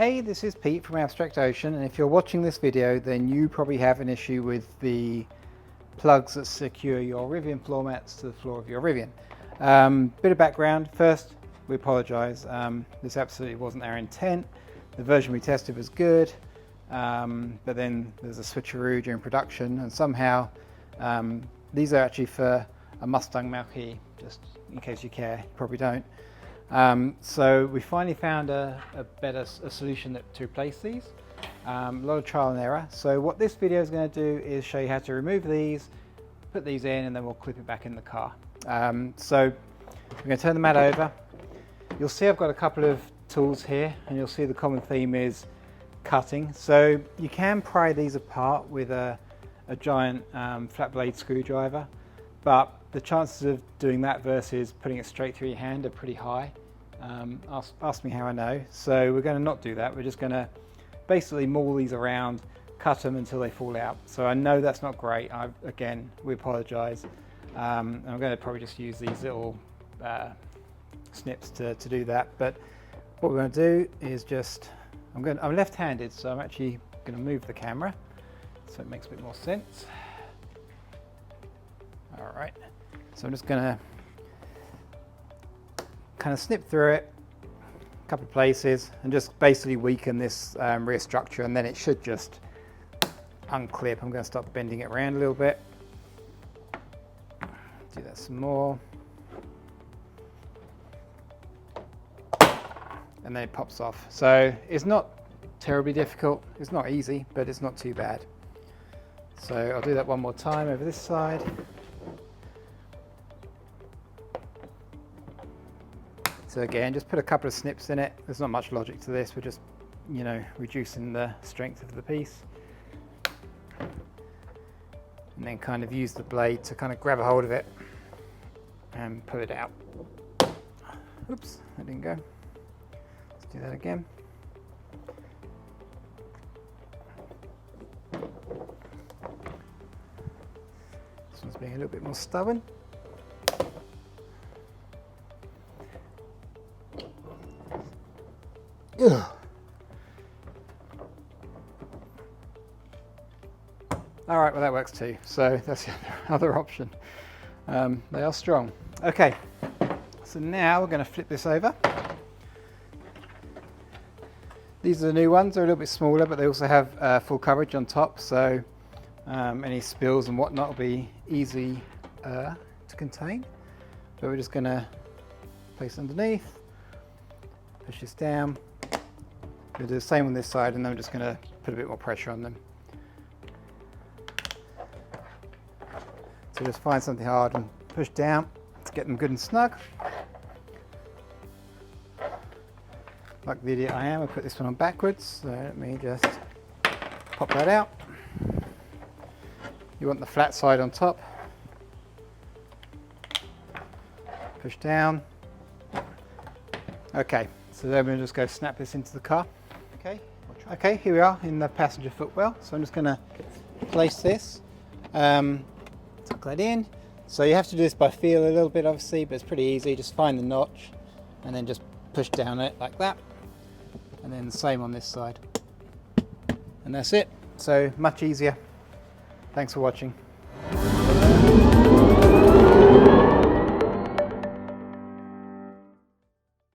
Hey, this is Pete from Abstract Ocean, and if you're watching this video, then you probably have an issue with the plugs that secure your Rivian floor mats to the floor of your Rivian. Bit of background. First, we apologize. This absolutely wasn't our intent. The version we tested was good, but then there's a switcheroo during production, and somehow these are actually for a Mustang Mach-E, just in case you care. You probably don't. So we finally found a solution to replace these. A lot of trial and error. So what this video is going to do is show you how to remove these, put these in, and then we'll clip it back in the car. So we're going to turn the mat over. You'll see I've got a couple of tools here, and you'll see the common theme is cutting. So you can pry these apart with a giant flat blade screwdriver, but the chances of doing that versus putting it straight through your hand are pretty high. Ask me how I know. So we're going to not do that. We're just going to basically maul these around, cut them until they fall out. So I know that's not great. Again, we apologize. I'm going to probably just use these little snips to do that. But what we're going to do is just, I'm left-handed, so I'm actually going to move the camera so it makes a bit more sense. All right. So I'm just going to kind of snip through it a couple of places and just basically weaken this rear structure, and then it should just unclip. I'm going to start bending it around a little bit. Do that some more. And then it pops off. So it's not terribly difficult. It's not easy, but it's not too bad. So I'll do that one more time over this side. So again, just put a couple of snips in it. There's not much logic to this. We're just, reducing the strength of the piece. And then kind of use the blade to kind of grab a hold of it and pull it out. Oops, that didn't go. Let's do that again. This one's being a little bit more stubborn. Ugh. All right, well that works too. So that's the other option. They are strong. Okay, so now we're going to flip this over. These are the new ones. They're a little bit smaller, but they also have full coverage on top. So any spills and whatnot will be easy to contain. But we're just going to place underneath, push this down. We'll do the same on this side, and then I'm just going to put a bit more pressure on them. So just find something hard and push down to get them good and snug. Like the idiot I am, I put this one on backwards, so let me just pop that out. You want the flat side on top. Push down. Okay, so then we'll just go snap this into the car. Okay, here we are in the passenger footwell. So I'm just going to place this, tuck that in. So you have to do this by feel a little bit, obviously, but it's pretty easy. Just find the notch and then just push down it like that. And then the same on this side. And that's it. So much easier. Thanks for watching.